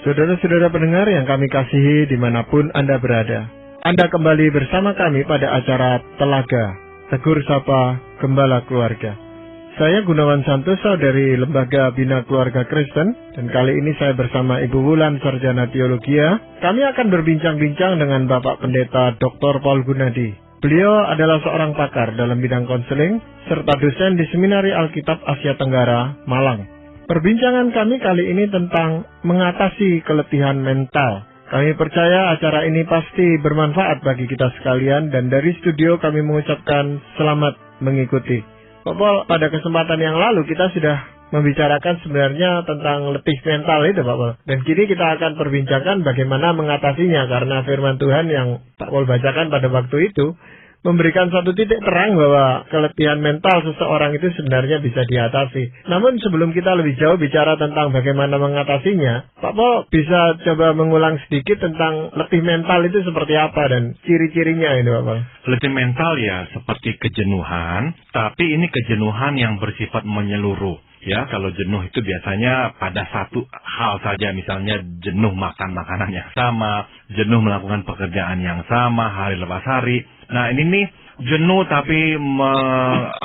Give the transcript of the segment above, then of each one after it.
Saudara-saudara pendengar yang kami kasihi dimanapun Anda berada, Anda kembali bersama kami pada acara Telaga, Tegur Sapa Gembala Keluarga. Saya Gunawan Santoso dari Lembaga Bina Keluarga Kristen, dan kali ini saya bersama Ibu Wulan Sarjana Teologia. Kami akan berbincang-bincang dengan Bapak Pendeta Dr. Paul Gunadi. Beliau adalah seorang pakar dalam bidang konseling, serta dosen di Seminari Alkitab Asia Tenggara, Malang. Perbincangan kami kali ini tentang mengatasi keletihan mental. Kami percaya acara ini pasti bermanfaat bagi kita sekalian, dan dari studio kami mengucapkan selamat mengikuti. Pak Paul, pada kesempatan yang lalu kita sudah membicarakan sebenarnya tentang letih mental itu, Pak Paul. Dan kini kita akan perbincangkan bagaimana mengatasinya, karena firman Tuhan yang Pak Paul bacakan pada waktu itu memberikan satu titik terang bahwa keletihan mental seseorang itu sebenarnya bisa diatasi. Namun sebelum kita lebih jauh bicara tentang bagaimana mengatasinya, Pak Paul bisa coba mengulang sedikit tentang letih mental itu seperti apa dan ciri-cirinya ini, Pak Paul. Letih mental ya seperti kejenuhan, tapi ini kejenuhan yang bersifat menyeluruh. Ya, kalau jenuh itu biasanya pada satu hal saja, misalnya jenuh makan makanan yang sama, jenuh melakukan pekerjaan yang sama hari lepas hari. Nah, ini nih jenuh tapi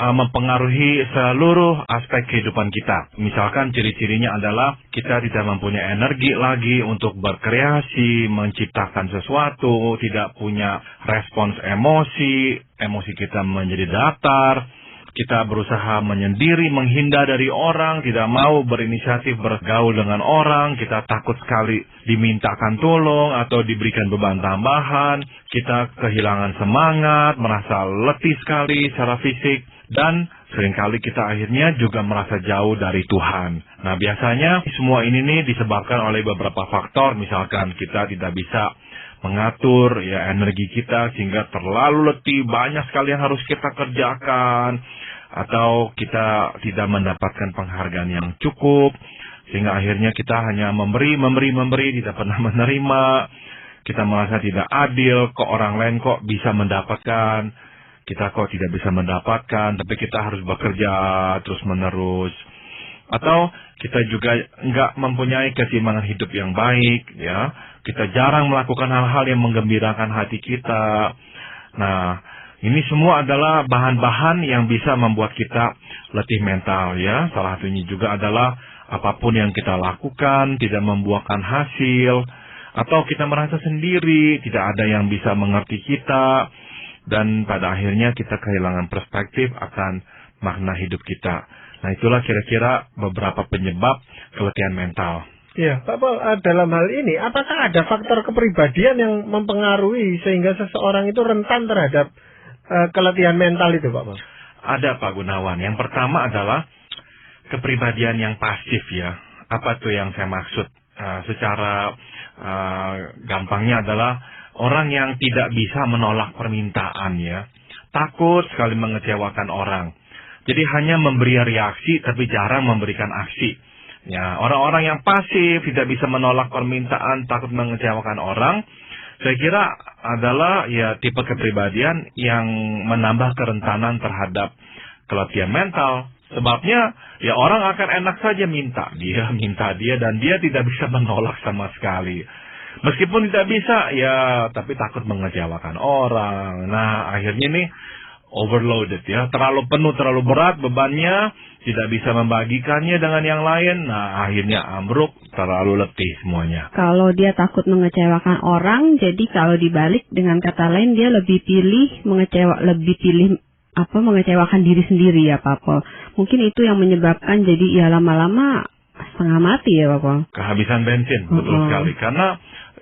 mempengaruhi seluruh aspek kehidupan kita. Misalkan ciri-cirinya adalah kita tidak mempunyai energi lagi untuk berkreasi, menciptakan sesuatu, tidak punya respons emosi, emosi kita menjadi datar. Kita berusaha menyendiri, menghindar dari orang, tidak mau berinisiatif bergaul dengan orang, kita takut sekali dimintakan tolong atau diberikan beban tambahan, kita kehilangan semangat, merasa letih sekali secara fisik, dan seringkali kita akhirnya juga merasa jauh dari Tuhan. Nah, biasanya semua ini nih disebabkan oleh beberapa faktor, misalkan kita tidak bisa mengatur ya energi kita sehingga terlalu letih, banyak sekali yang harus kita kerjakan, atau kita tidak mendapatkan penghargaan yang cukup sehingga akhirnya kita hanya memberi, tidak pernah menerima. Kita merasa tidak adil, kok orang lain kok bisa mendapatkan, kita kok tidak bisa mendapatkan, tapi kita harus bekerja terus menerus. Atau kita juga nggak mempunyai keseimbangan hidup yang baik, ya. Kita jarang melakukan hal-hal yang menggembirakan hati kita. Nah, ini semua adalah bahan-bahan yang bisa membuat kita letih mental, ya. Salah satunya juga adalah apapun yang kita lakukan tidak membuahkan hasil, atau kita merasa sendiri, tidak ada yang bisa mengerti kita, dan pada akhirnya kita kehilangan perspektif akan makna hidup kita. Nah, itulah kira-kira beberapa penyebab keletihan mental. Ya, Pak Paul, dalam hal ini, apakah ada faktor kepribadian yang mempengaruhi sehingga seseorang itu rentan terhadap keletihan mental itu, Pak Paul? Ada, Pak Gunawan. Yang pertama adalah kepribadian yang pasif, ya. Apa tuh yang saya maksud? Secara gampangnya adalah orang yang tidak bisa menolak permintaan, ya. Takut sekali mengecewakan orang. Jadi hanya memberi reaksi tapi jarang memberikan aksi. Ya, orang-orang yang pasif, tidak bisa menolak permintaan, takut mengecewakan orang, saya kira adalah ya tipe kepribadian yang menambah kerentanan terhadap keletihan mental. Sebabnya ya orang akan enak saja minta dia dan dia tidak bisa menolak sama sekali. Meskipun tidak bisa ya tapi takut mengecewakan orang. Nah, akhirnya nih overloaded, ya, terlalu penuh, terlalu berat bebannya, tidak bisa membagikannya dengan yang lain. Nah, akhirnya ambruk, terlalu letih semuanya. Kalau dia takut mengecewakan orang, jadi kalau dibalik dengan kata lain dia lebih pilih mengecewakan diri sendiri, ya Pak Paul. Mungkin itu yang menyebabkan jadi ya lama-lama setengah mati, ya Pak Paul. Kehabisan bensin, betul sekali. Karena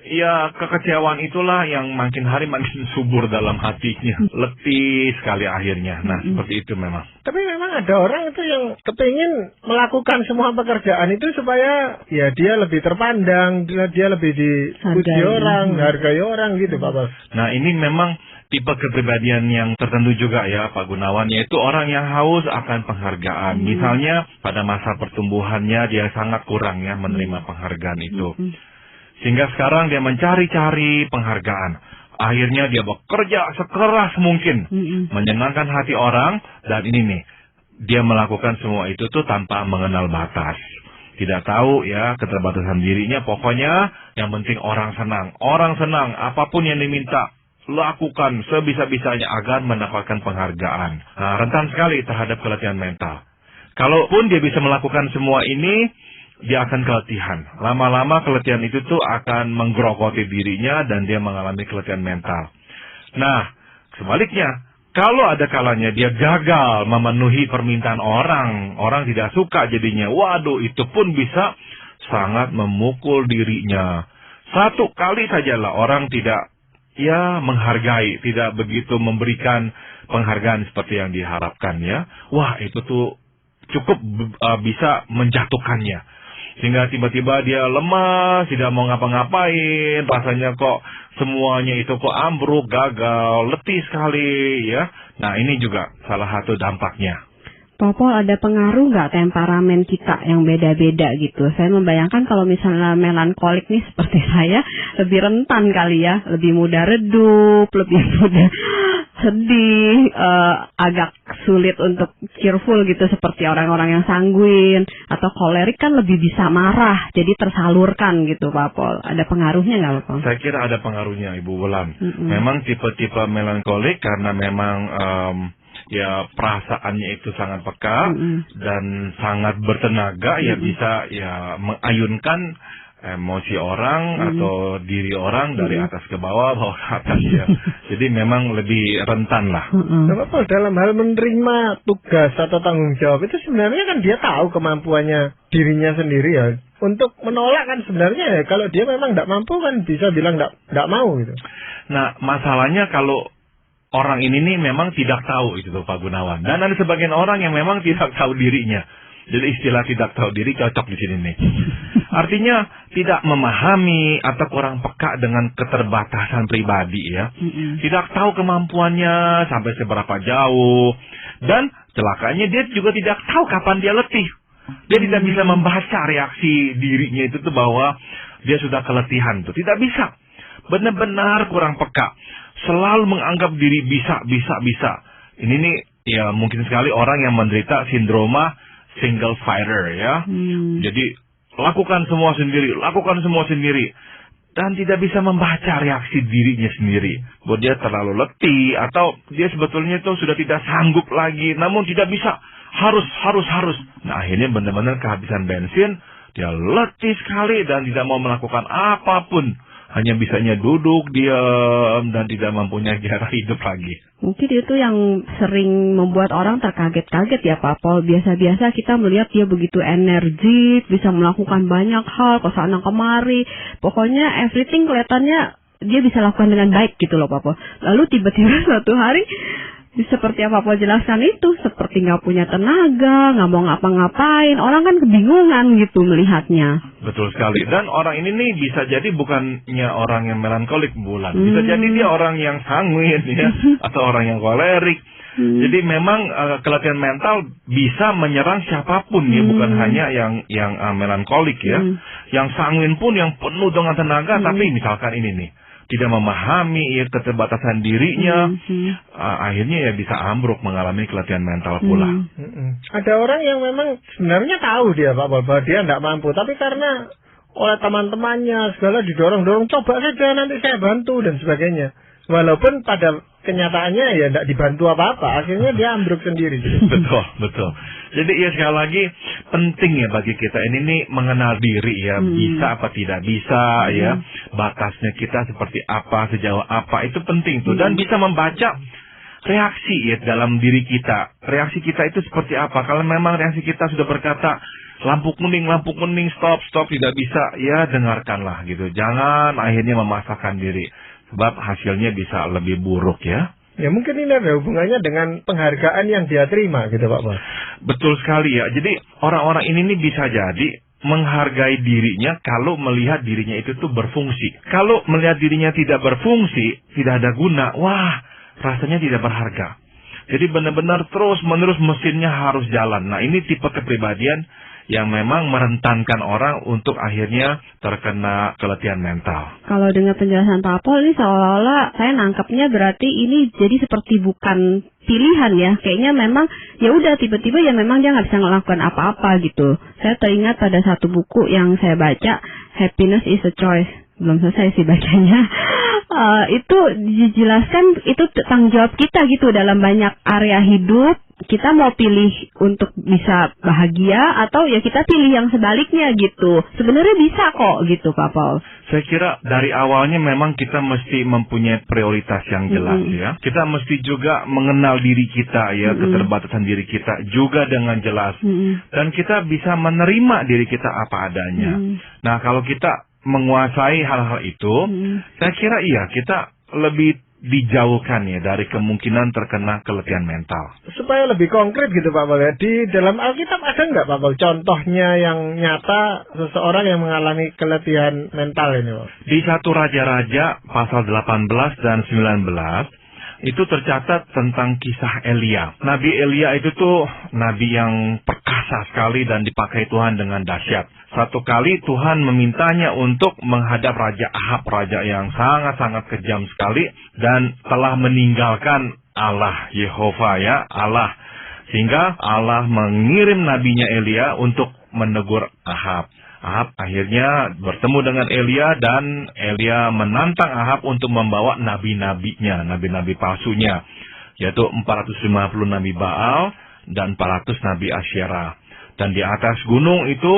ya kekecewaan itulah yang makin hari makin subur dalam hatinya. Letih sekali akhirnya. Nah, seperti itu memang. Tapi memang ada orang itu yang kepingin melakukan semua pekerjaan itu supaya ya dia lebih terpandang, dia lebih dipuji orang, hargai orang gitu, Pak Paul. Nah, ini memang tipe kepribadian yang tertentu juga, ya Pak Gunawan, yaitu orang yang haus akan penghargaan. Misalnya pada masa pertumbuhannya dia sangat kurang ya menerima penghargaan itu. Sehingga sekarang dia mencari-cari penghargaan. Akhirnya dia bekerja sekeras mungkin, menyenangkan hati orang, dan ini nih, dia melakukan semua itu tuh tanpa mengenal batas. tidak tahu ya keterbatasan dirinya. Pokoknya yang penting orang senang, apapun yang diminta lakukan sebisa-bisanya agar mendapatkan penghargaan. Nah, rentan sekali terhadap keletihan mental. Kalaupun dia bisa melakukan semua ini, dia akan keletihan. Lama-lama keletihan itu tuh akan menggerogoti dirinya dan dia mengalami keletihan mental. Nah, sebaliknya, kalau ada kalanya dia gagal memenuhi permintaan orang tidak suka jadinya, waduh, itu pun bisa sangat memukul dirinya. Satu kali sajalah orang tidak menghargai, tidak begitu memberikan penghargaan seperti yang diharapkan ya. Wah, itu tuh cukup bisa menjatuhkannya. Sehingga tiba-tiba dia lemas, tidak mau ngapa-ngapain, rasanya kok semuanya itu kok ambruk, gagal, letih sekali ya. Nah, ini juga salah satu dampaknya. Popol, ada pengaruh nggak temperamen kita yang beda-beda gitu? Saya membayangkan kalau misalnya melankolik nih seperti saya, lebih rentan kali ya, lebih mudah redup, lebih mudah sedih, agak sulit untuk cheerful gitu seperti orang-orang yang sanguin, atau kolerik kan lebih bisa marah, jadi tersalurkan gitu Pak Pol. Ada pengaruhnya nggak Pak Pol? Saya kira ada pengaruhnya Ibu Wulan. Memang tipe-tipe melankolik karena memang perasaannya itu sangat peka dan sangat bertenaga, ya bisa mengayunkan emosi orang atau diri orang dari atas ke bawah ke atas ya. Jadi memang lebih rentan lah. Kenapa dalam hal menerima tugas atau tanggung jawab itu sebenarnya kan dia tahu kemampuannya dirinya sendiri ya. Untuk menolak kan sebenarnya ya, kalau dia memang tidak mampu kan bisa bilang tidak mau gitu. Nah, masalahnya kalau orang ini nih memang tidak tahu itu tuh Pak Gunawan. Dan ada sebagian orang yang memang tidak tahu dirinya. Jadi istilah tidak tahu diri cocok di sini nih. Artinya tidak memahami atau kurang peka dengan keterbatasan pribadi ya. Tidak tahu kemampuannya sampai seberapa jauh. Dan celakanya dia juga tidak tahu kapan dia letih. Dia tidak bisa membaca reaksi dirinya itu tuh bahwa dia sudah keletihan tuh. Tidak bisa. Benar-benar kurang peka. Selalu menganggap diri bisa. Ini nih ya mungkin sekali orang yang menderita sindroma single fighter ya. Jadi lakukan semua sendiri dan tidak bisa membaca reaksi dirinya sendiri. Bahwa dia terlalu letih atau dia sebetulnya itu sudah tidak sanggup lagi, namun tidak bisa, harus. Nah, akhirnya benar-benar kehabisan bensin, dia letih sekali dan tidak mau melakukan apapun. Hanya bisanya duduk, diam, dan tidak mempunyai gairah hidup lagi. Mungkin itu yang sering membuat orang terkaget-kaget ya Pak Pol. Biasa-biasa kita melihat dia begitu energik, bisa melakukan banyak hal, ke sana kemari. Pokoknya everything kelihatannya dia bisa lakukan dengan baik gitu loh Pak Pol. Lalu tiba-tiba suatu hari, seperti yang Pak Pol jelaskan itu, seperti nggak punya tenaga, nggak mau ngapa-ngapain. Orang kan kebingungan gitu melihatnya. Betul sekali. Dan orang ini nih bisa jadi bukannya orang yang melankolik Bulan. Bisa jadi dia orang yang sanguin ya, atau orang yang kolerik. Jadi memang keletihan mental bisa menyerang siapapun ya, bukan hanya yang melankolik ya. Yang sanguin pun yang penuh dengan tenaga, tapi misalkan ini nih, tidak memahami keterbatasan dirinya, akhirnya ya bisa ambruk mengalami keletihan mental pula. Ada orang yang memang sebenarnya tahu dia Pak Pol, bahwa dia tidak mampu, tapi karena oleh teman-temannya segala didorong-dorong, coba saja nanti saya bantu dan sebagainya. Walaupun pada kenyataannya ya tidak dibantu apa-apa, akhirnya dia ambruk sendiri. Betul. Jadi ya sekali lagi penting ya bagi kita ini nih mengenal diri ya, bisa apa tidak bisa ya, batasnya kita seperti apa, sejauh apa, itu penting tuh, dan bisa membaca reaksi ya dalam diri kita. Reaksi kita itu seperti apa? Kalau memang reaksi kita sudah berkata lampu kuning, stop, tidak bisa, ya dengarkanlah gitu. Jangan akhirnya memaksakan diri, sebab hasilnya bisa lebih buruk ya. Ya mungkin ini ada hubungannya dengan penghargaan yang dia terima gitu Pak Pol. Betul sekali ya. Jadi orang-orang ini nih bisa jadi menghargai dirinya kalau melihat dirinya itu tuh berfungsi. Kalau melihat dirinya tidak berfungsi, tidak ada guna, wah rasanya tidak berharga. Jadi benar-benar terus-menerus mesinnya harus jalan. Nah ini tipe kepribadian yang memang merentankan orang untuk akhirnya terkena keletihan mental. Kalau dengan penjelasan Pak Pol ini seolah-olah saya nangkepnya berarti ini jadi seperti bukan pilihan ya. Kayaknya memang ya udah tiba-tiba ya memang dia nggak bisa melakukan apa-apa gitu. Saya teringat pada satu buku yang saya baca, Happiness is a Choice. Belum selesai sih bacanya. Itu dijelaskan itu tanggung jawab kita gitu dalam banyak area hidup. Kita mau pilih untuk bisa bahagia atau ya kita pilih yang sebaliknya gitu. Sebenarnya bisa kok gitu Pak Paul. Saya kira dari awalnya memang kita mesti mempunyai prioritas yang jelas ya. Kita mesti juga mengenal diri kita ya, keterbatasan diri kita juga dengan jelas. Dan kita bisa menerima diri kita apa adanya. Nah kalau kita menguasai hal-hal itu, saya kira iya kita lebih dijauhkan ya dari kemungkinan terkena keletihan mental. Supaya lebih konkret gitu Pak Paul ya, di dalam Alkitab ada nggak Pak Paul contohnya yang nyata seseorang yang mengalami keletihan mental ini Pak? Di 1 Raja-Raja pasal 18 dan 19 itu tercatat tentang kisah Elia. Nabi Elia itu tuh nabi yang perkasa sekali dan dipakai Tuhan dengan dahsyat. Satu kali Tuhan memintanya untuk menghadap Raja Ahab, raja yang sangat-sangat kejam sekali dan telah meninggalkan Allah Yehova ya, Allah. Sehingga Allah mengirim nabinya Elia untuk menegur Ahab. Ahab akhirnya bertemu dengan Elia dan Elia menantang Ahab untuk membawa nabi-nabinya, nabi-nabi palsunya, yaitu 450 nabi Baal dan 400 nabi Asyera. Dan di atas gunung itu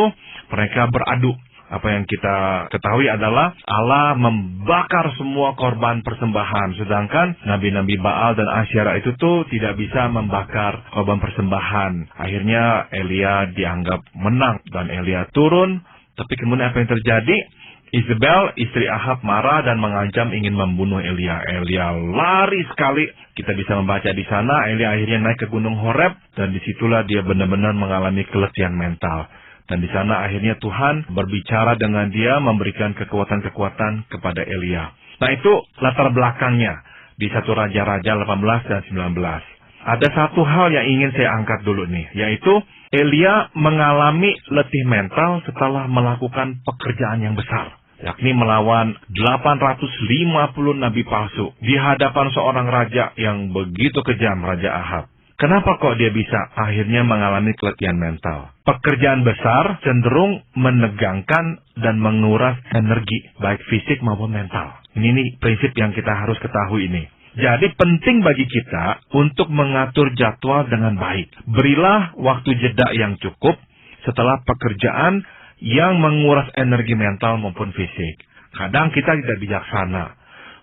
mereka beradu. Apa yang kita ketahui adalah Allah membakar semua korban persembahan. Sedangkan nabi-nabi Baal dan Asyera itu tuh tidak bisa membakar korban persembahan. Akhirnya Elia dianggap menang dan Elia turun. Tapi kemudian apa yang terjadi? Isabel, istri Ahab marah dan mengancam ingin membunuh Elia. Elia lari sekali. Kita bisa membaca di sana. Elia akhirnya naik ke Gunung Horeb dan disitulah dia benar-benar mengalami keletihan mental. Dan di sana akhirnya Tuhan berbicara dengan dia, memberikan kekuatan-kekuatan kepada Elia. Nah itu latar belakangnya di 1 Raja-Raja 18 dan 19. Ada satu hal yang ingin saya angkat dulu nih, yaitu Elia mengalami letih mental setelah melakukan pekerjaan yang besar, yakni melawan 850 nabi palsu di hadapan seorang raja yang begitu kejam, Raja Ahab. Kenapa kok dia bisa akhirnya mengalami keletihan mental? Pekerjaan besar cenderung menegangkan dan menguras energi, baik fisik maupun mental. Ini nih prinsip yang kita harus ketahui ini. Jadi penting bagi kita untuk mengatur jadwal dengan baik. Berilah waktu jeda yang cukup setelah pekerjaan yang menguras energi mental maupun fisik. Kadang kita tidak bijaksana.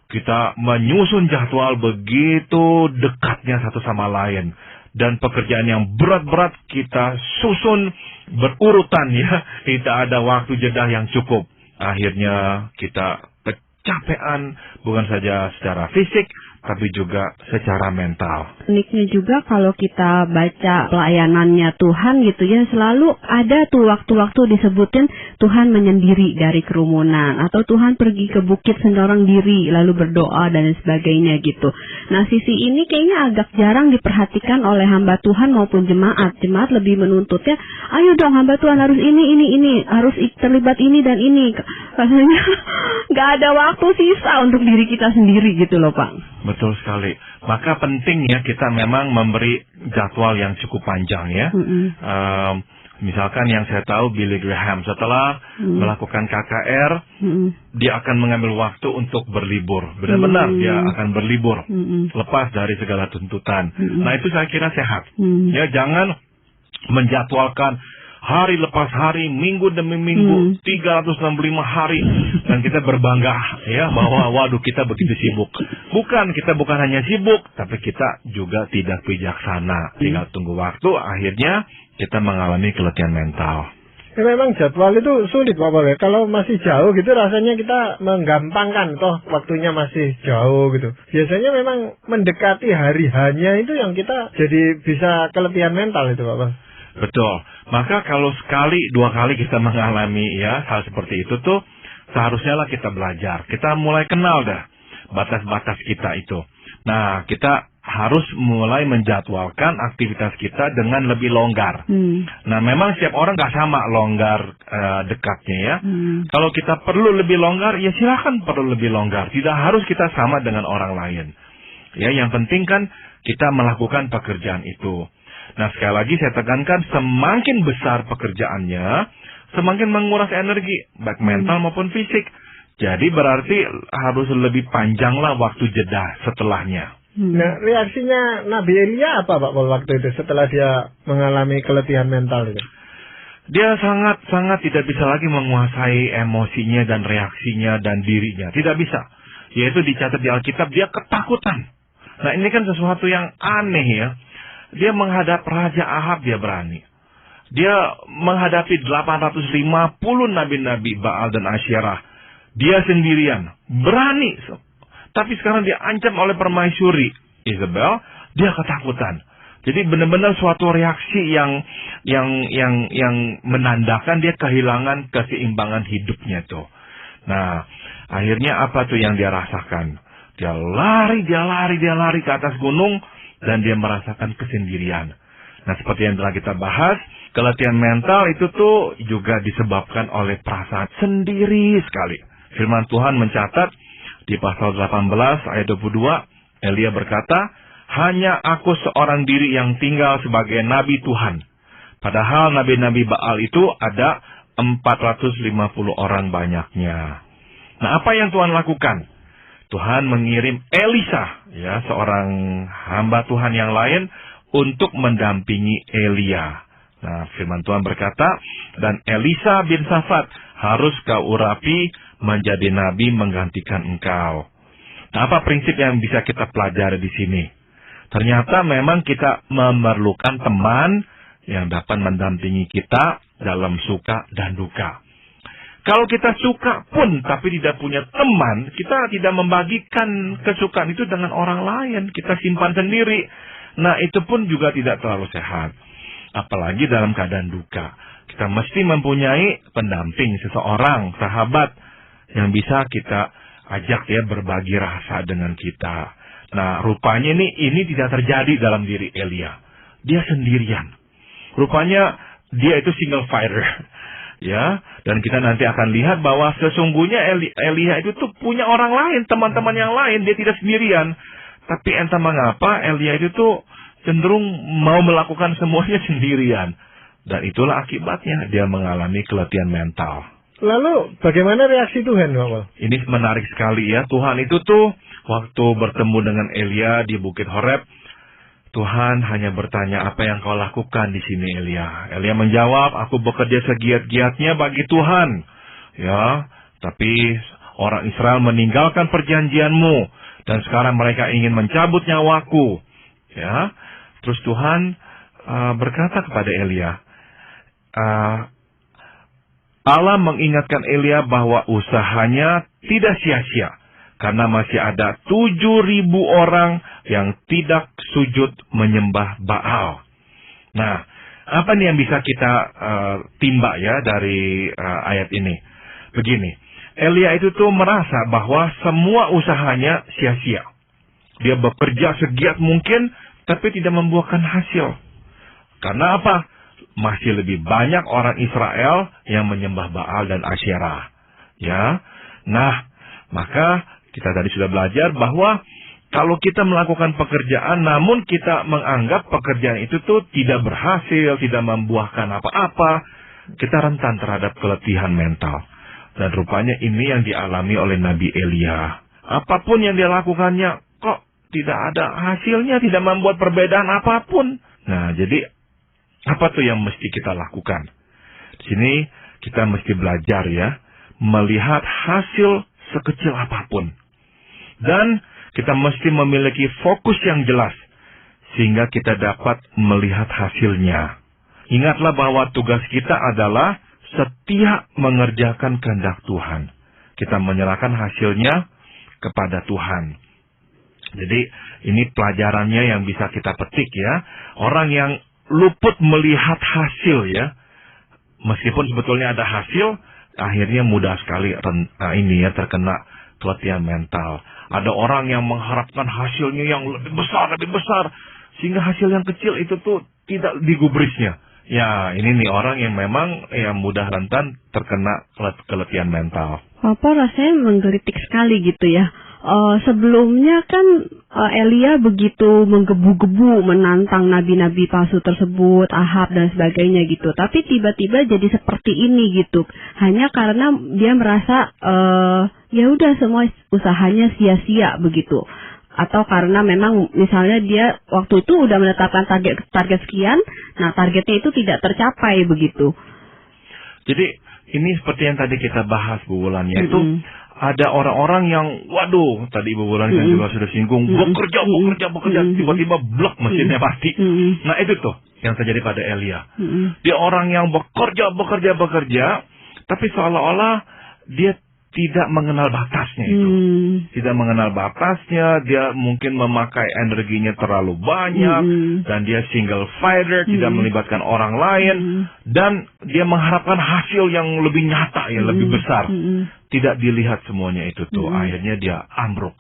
Kita menyusun jadwal begitu dekatnya satu sama lain. Dan pekerjaan yang berat-berat kita susun berurutan ya. Tidak ada waktu jeda yang cukup. Akhirnya kita kecapean bukan saja secara fisik, tapi juga secara mental. Uniknya juga kalau kita baca pelayanannya Tuhan gitu ya, selalu ada tuh waktu-waktu disebutin Tuhan menyendiri dari kerumunan, atau Tuhan pergi ke bukit sendorong diri lalu berdoa dan sebagainya gitu. Nah sisi ini kayaknya agak jarang diperhatikan oleh hamba Tuhan maupun jemaat. Jemaat lebih menuntutnya, ayo dong hamba Tuhan harus ini, harus terlibat ini dan ini. Rasanya nggak ada waktu sisa untuk diri kita sendiri gitu loh Pak. Betul sekali. Maka penting ya kita memang memberi jadwal yang cukup panjang ya. Misalkan yang saya tahu Billy Graham setelah melakukan KKR, dia akan mengambil waktu untuk berlibur. Benar-benar dia akan berlibur, lepas dari segala tuntutan. Nah itu saya kira sehat. Ya jangan menjadwalkan hari lepas hari, minggu demi minggu, 365 hari. Dan kita berbangga ya bahwa waduh kita begitu sibuk. Kita bukan hanya sibuk, tapi kita juga tidak bijaksana. Tinggal tunggu waktu, akhirnya kita mengalami keletihan mental. Ya, memang jadwal itu sulit Pak Paul ya. Kalau masih jauh gitu rasanya kita menggampangkan, toh waktunya masih jauh gitu. Biasanya memang mendekati hari hanya itu yang kita jadi bisa keletihan mental itu Pak Paul. Betul. Maka kalau sekali, 2 kali kita mengalami ya hal seperti itu tuh, seharusnya lah kita belajar. Kita mulai kenal dah batas-batas kita itu. Nah, kita harus mulai menjadwalkan aktivitas kita dengan lebih longgar. Nah, memang setiap orang nggak sama longgar dekatnya ya. Kalau kita perlu lebih longgar, ya silakan perlu lebih longgar. Tidak harus kita sama dengan orang lain. Ya, yang penting kan kita melakukan pekerjaan itu. Nah, sekali lagi saya tekankan, semakin besar pekerjaannya, semakin menguras energi, baik mental maupun fisik. Jadi berarti harus lebih panjanglah waktu jeda setelahnya. Nah, reaksinya Nabi Elia apa Pak waktu itu setelah dia mengalami keletihan mental itu? Dia sangat tidak bisa lagi menguasai emosinya dan reaksinya dan dirinya. Tidak bisa. Yaitu dicatat di Alkitab, dia ketakutan. Nah, ini kan sesuatu yang aneh ya. Dia menghadap Raja Ahab, dia berani. Dia menghadapi 850 nabi-nabi Baal dan Asyerah. Dia sendirian. Berani. Tapi sekarang dia ancam oleh permaisuri Isabel, dia ketakutan. Jadi benar-benar suatu reaksi yang menandakan dia kehilangan keseimbangan hidupnya tuh. Nah, akhirnya apa tuh yang dia rasakan? Dia lari ke atas gunung dan dia merasakan kesendirian. Nah, seperti yang telah kita bahas, keletihan mental itu tuh juga disebabkan oleh perasaan sendiri sekali. Firman Tuhan mencatat di pasal 18 ayat 22, Elia berkata, hanya aku seorang diri yang tinggal sebagai nabi Tuhan. Padahal nabi-nabi Baal itu ada 450 orang banyaknya. Nah, apa yang Tuhan lakukan? Tuhan mengirim Elisa, ya, seorang hamba Tuhan yang lain untuk mendampingi Elia. Nah, firman Tuhan berkata, dan Elisa bin Safat harus kau urapi menjadi nabi menggantikan engkau. Nah, apa prinsip yang bisa kita pelajari di sini? Ternyata memang kita memerlukan teman yang dapat mendampingi kita dalam suka dan duka. Kalau kita suka pun tapi tidak punya teman, kita tidak membagikan kesukaan itu dengan orang lain. Kita simpan sendiri. Nah, itu pun juga tidak terlalu sehat. Apalagi dalam keadaan duka. Kita mesti mempunyai pendamping, seseorang, sahabat yang bisa kita ajak ya berbagi rasa dengan kita. Nah, rupanya ini tidak terjadi dalam diri Elia. Dia sendirian. Rupanya dia itu single fighter. Ya, dan kita nanti akan lihat bahwa sesungguhnya Elia itu tuh punya orang lain, teman-teman yang lain, dia tidak sendirian. Tapi entah mengapa Elia itu tuh cenderung mau melakukan semuanya sendirian. Dan itulah akibatnya dia mengalami keletihan mental. Lalu bagaimana reaksi Tuhan, Bapak? Ini menarik sekali ya. Tuhan itu tuh waktu bertemu dengan Elia di Bukit Horeb, Tuhan hanya bertanya, apa yang kau lakukan di sini, Elia? Elia menjawab, aku bekerja segiat-giatnya bagi Tuhan. Ya, tapi orang Israel meninggalkan perjanjianmu dan sekarang mereka ingin mencabut nyawaku. Ya, terus Tuhan berkata kepada Elia, Allah mengingatkan Elia bahwa usahanya tidak sia-sia. Karena masih ada 7.000 orang yang tidak sujud menyembah Baal. Nah, apa nih yang bisa kita timba ya dari ayat ini? Begini, Elia itu tuh merasa bahwa semua usahanya sia-sia. Dia bekerja segiat mungkin, tapi tidak membuahkan hasil. Karena apa? Masih lebih banyak orang Israel yang menyembah Baal dan Asyerah. Ya, nah, maka kita tadi sudah belajar bahwa kalau kita melakukan pekerjaan namun kita menganggap pekerjaan itu tuh tidak berhasil, tidak membuahkan apa-apa, kita rentan terhadap keletihan mental. Dan rupanya ini yang dialami oleh Nabi Elia. Apapun yang dia lakukannya kok tidak ada hasilnya, tidak membuat perbedaan apapun. Nah, jadi apa tuh yang mesti kita lakukan? Di sini kita mesti belajar ya, melihat hasil sekecil apapun. Dan kita mesti memiliki fokus yang jelas, sehingga kita dapat melihat hasilnya. Ingatlah bahwa tugas kita adalah setia mengerjakan kehendak Tuhan. Kita menyerahkan hasilnya kepada Tuhan. Jadi ini pelajarannya yang bisa kita petik ya. Orang yang luput melihat hasil ya, meskipun sebetulnya ada hasil, akhirnya mudah sekali terkena keletihan mental. Ada orang yang mengharapkan hasilnya yang lebih besar, sehingga hasil yang kecil itu tuh tidak digubrisnya. Ya, ini nih orang yang memang mudah rentan terkena keletihan mental. Papa rasanya menggelitik sekali gitu ya. Sebelumnya kan Elia begitu menggebu-gebu menantang nabi-nabi palsu tersebut, Ahab dan sebagainya gitu. Tapi tiba-tiba jadi seperti ini gitu. Hanya karena dia merasa ya udah semua usahanya sia-sia begitu. Atau karena memang misalnya dia waktu itu udah menetapkan target sekian, nah targetnya itu tidak tercapai begitu. Jadi ini seperti yang tadi kita bahas Bu Wulan, yaitu ada orang-orang yang, waduh, tadi Ibu Wulan kan juga sudah singgung, bekerja, tiba-tiba blok mesinnya mati. Nah itu tuh yang terjadi pada Elia. Dia orang yang bekerja, tapi seolah-olah dia tidak mengenal batasnya itu. Tidak mengenal batasnya, dia mungkin memakai energinya terlalu banyak, dan dia single fighter, tidak melibatkan orang lain, dan dia mengharapkan hasil yang lebih nyata, yang lebih besar. Tidak dilihat semuanya itu tuh, akhirnya dia ambruk.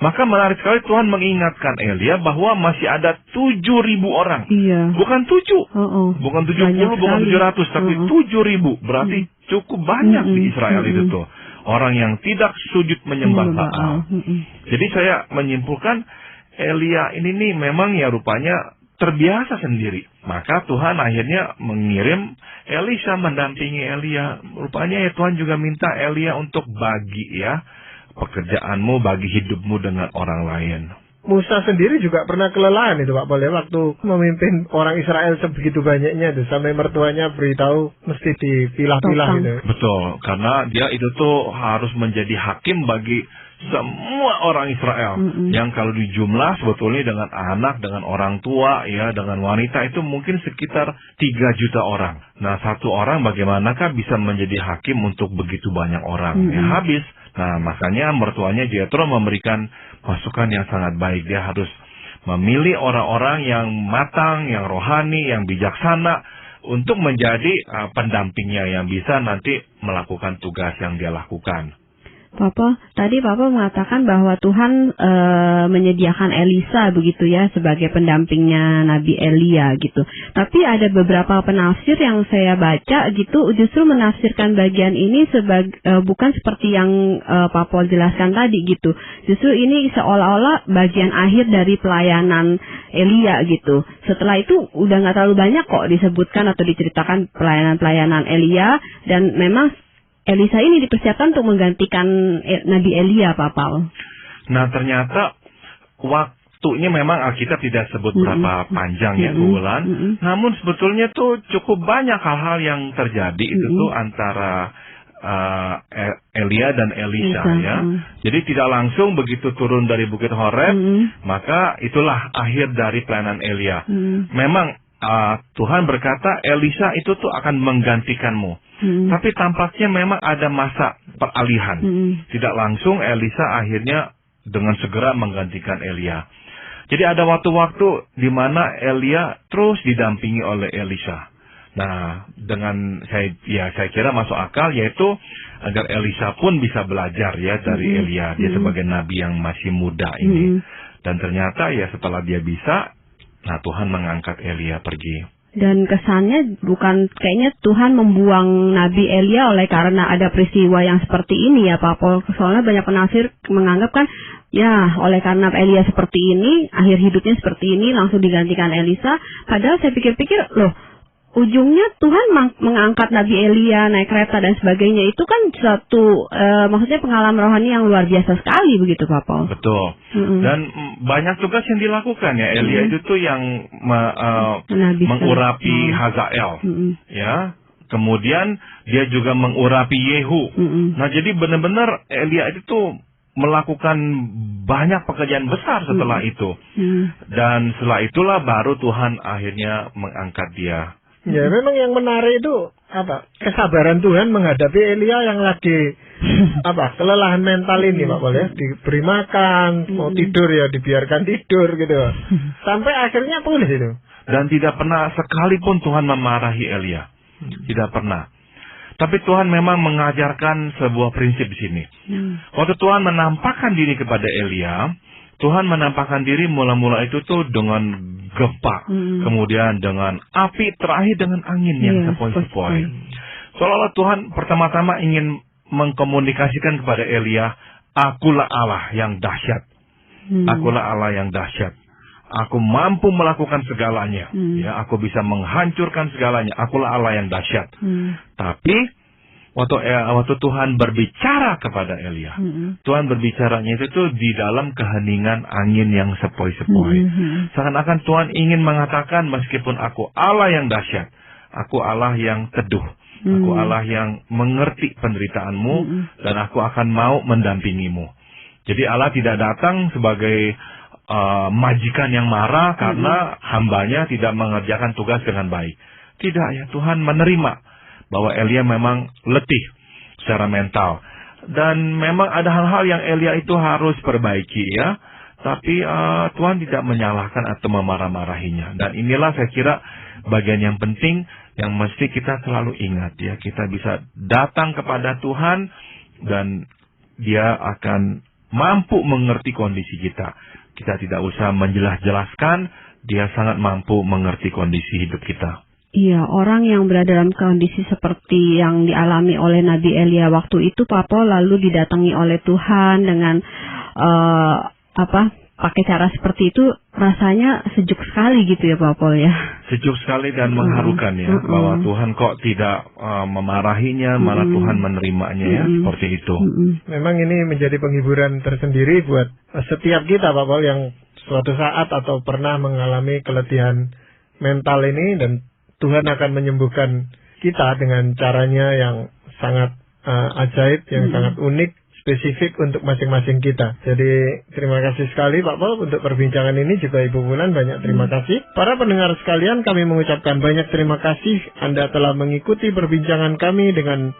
Maka menarik sekali Tuhan mengingatkan Elia bahwa masih ada 7.000 orang. Iya. Bukan 7, bukan 70, bukan 700, tapi 7.000. Berarti cukup banyak di Israel itu tuh. Orang yang tidak sujud menyembah Baal. Jadi saya menyimpulkan Elia ini nih memang ya rupanya terbiasa sendiri. Maka Tuhan akhirnya mengirim Elisa mendampingi Elia. Rupanya ya Tuhan juga minta Elia untuk bagi ya pekerjaanmu, bagi hidupmu dengan orang lain. Musa sendiri juga pernah kelelahan itu Pak Pol ya, waktu memimpin orang Israel sebegitu banyaknya itu, sampai mertuanya beritahu mesti dipilah-pilah gitu. Betul, karena dia itu tuh harus menjadi hakim bagi semua orang Israel. Yang kalau dijumlah sebetulnya dengan anak, dengan orang tua, ya, dengan wanita itu mungkin sekitar 3 juta orang. Nah, satu orang bagaimanakah bisa menjadi hakim untuk begitu banyak orang? Ya habis. Nah, makanya mertuanya Jethro memberikan masukan yang sangat baik. Dia harus memilih orang-orang yang matang, yang rohani, yang bijaksana untuk menjadi pendampingnya yang bisa nanti melakukan tugas yang dia lakukan. Tadi Papa mengatakan bahwa Tuhan menyediakan Elisa begitu ya sebagai pendampingnya Nabi Elia gitu. Tapi ada beberapa penafsir yang saya baca gitu justru menafsirkan bagian ini bukan seperti yang Papa jelaskan tadi gitu. Justru ini seolah-olah bagian akhir dari pelayanan Elia gitu. Setelah itu udah nggak terlalu banyak kok disebutkan atau diceritakan pelayanan Elia, dan memang Elisa ini dipersiapkan untuk menggantikan Nabi Elia, Pak Paul. Nah, ternyata waktunya memang Alkitab tidak sebut berapa panjang ya bulan. Namun sebetulnya tuh cukup banyak hal-hal yang terjadi itu tuh antara Elia dan Elisa ya. Jadi tidak langsung begitu turun dari Bukit Horeb, maka itulah akhir dari pelayanan Elia. Memang Tuhan berkata Elisa itu tuh akan menggantikanmu. Tapi tampaknya memang ada masa peralihan. Tidak langsung Elisa akhirnya dengan segera menggantikan Elia. Jadi ada waktu-waktu di mana Elia terus didampingi oleh Elisa. Nah, dengan saya kira masuk akal, yaitu agar Elisa pun bisa belajar ya dari Elia. Dia sebagai nabi yang masih muda ini. Dan ternyata ya setelah dia bisa, nah Tuhan mengangkat Elia pergi. Dan kesannya bukan kayaknya Tuhan membuang Nabi Elia oleh karena ada peristiwa yang seperti ini ya Pak Paul. Soalnya banyak penafsir menganggap kan ya oleh karena Elia seperti ini, akhir hidupnya seperti ini langsung digantikan Elisa. Padahal saya pikir-pikir loh, ujungnya Tuhan mengangkat Nabi Elia naik kereta dan sebagainya, itu kan suatu maksudnya pengalaman rohani yang luar biasa sekali begitu Pak Paul. Betul. Dan banyak tugas yang dilakukan ya. Elia itu tuh yang mengurapi Hazael ya. Kemudian dia juga mengurapi Yehu. Nah, jadi benar-benar Elia itu tuh melakukan banyak pekerjaan besar setelah itu. Dan setelah itulah baru Tuhan akhirnya mengangkat dia. Ya, memang yang menarik itu kesabaran Tuhan menghadapi Elia yang lagi kelelahan mental ini Pak Paul ya. Diberi makan, mau tidur ya dibiarkan tidur gitu. Sampai akhirnya pulih itu. Dan tidak pernah sekalipun Tuhan memarahi Elia. Tidak pernah. Tapi Tuhan memang mengajarkan sebuah prinsip di sini. Waktu Tuhan menampakkan diri kepada Elia, Tuhan menampakkan diri mula-mula itu tuh dengan gempa, kemudian dengan api, terakhir dengan angin yang sepoi-sepoi. Seolah-olah Tuhan pertama-tama ingin mengkomunikasikan kepada Elia, akulah Allah yang dahsyat. Akulah Allah yang dahsyat. Aku mampu melakukan segalanya. Ya, aku bisa menghancurkan segalanya. Akulah Allah yang dahsyat. Tapi waktu Tuhan berbicara kepada Elia, Tuhan berbicaranya itu tuh di dalam keheningan angin yang sepoi-sepoi. Seakan-akan Tuhan ingin mengatakan, meskipun aku Allah yang dahsyat, aku Allah yang teduh, aku Allah yang mengerti penderitaanmu, dan aku akan mau mendampingimu. Jadi Allah tidak datang sebagai majikan yang marah karena hambanya tidak mengerjakan tugas dengan baik. Tidak ya, Tuhan menerima bahwa Elia memang letih secara mental. Dan memang ada hal-hal yang Elia itu harus perbaiki ya. Tapi Tuhan tidak menyalahkan atau memarah-marahinya. Dan inilah saya kira bagian yang penting yang mesti kita selalu ingat ya. Kita bisa datang kepada Tuhan dan Dia akan mampu mengerti kondisi kita. Kita tidak usah menjelas-jelaskan, Dia sangat mampu mengerti kondisi hidup kita. Iya, orang yang berada dalam kondisi seperti yang dialami oleh Nabi Elia waktu itu, Pak Paul, lalu didatangi oleh Tuhan dengan pakai cara seperti itu, rasanya sejuk sekali gitu ya Pak Paul ya. Sejuk sekali dan mengharukan ya, bahwa Tuhan kok tidak memarahinya, malah Tuhan menerimanya ya, seperti itu. Memang ini menjadi penghiburan tersendiri buat setiap kita Pak Paul yang suatu saat atau pernah mengalami keletihan mental ini, dan Tuhan akan menyembuhkan kita dengan caranya yang sangat ajaib, yang sangat unik, spesifik untuk masing-masing kita. Jadi terima kasih sekali Pak Paul untuk perbincangan ini, juga Ibu Bulan banyak terima kasih. Para pendengar sekalian, kami mengucapkan banyak terima kasih Anda telah mengikuti perbincangan kami dengan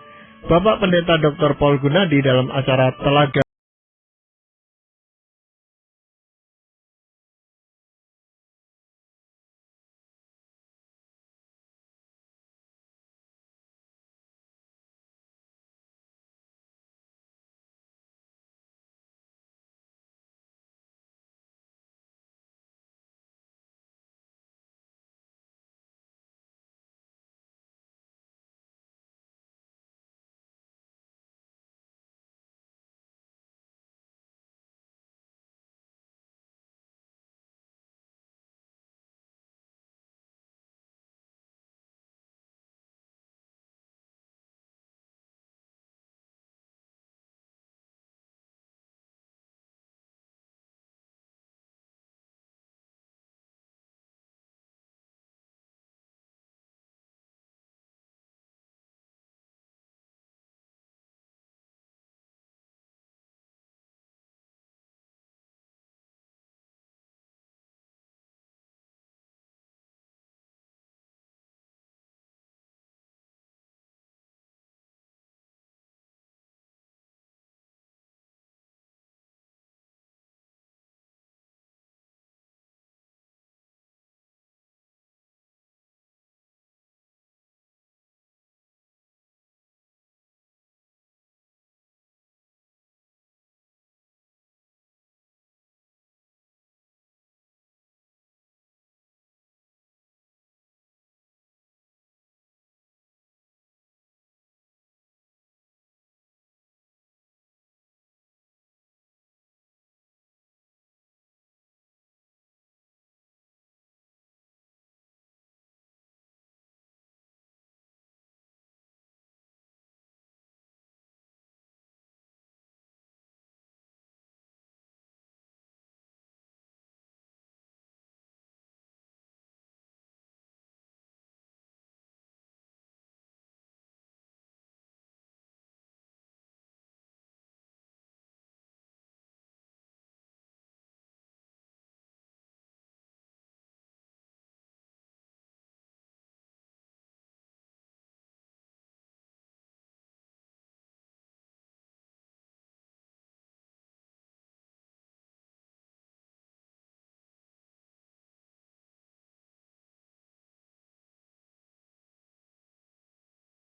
Bapak Pendeta Dr. Paul Gunadi dalam acara Telaga